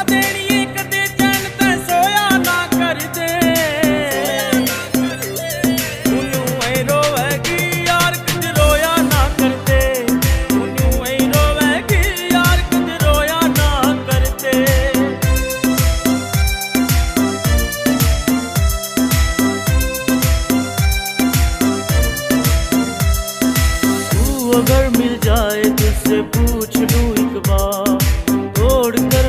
देनी कदे चैन ते सोया ना कर दे। उन्नू ऐ रोवेगी यार कुछ रोया ना कर दे। उन्नू ऐ रोवेगी यार कुछ रोया ना कर दे। तू अगर मिल जाए तुझसे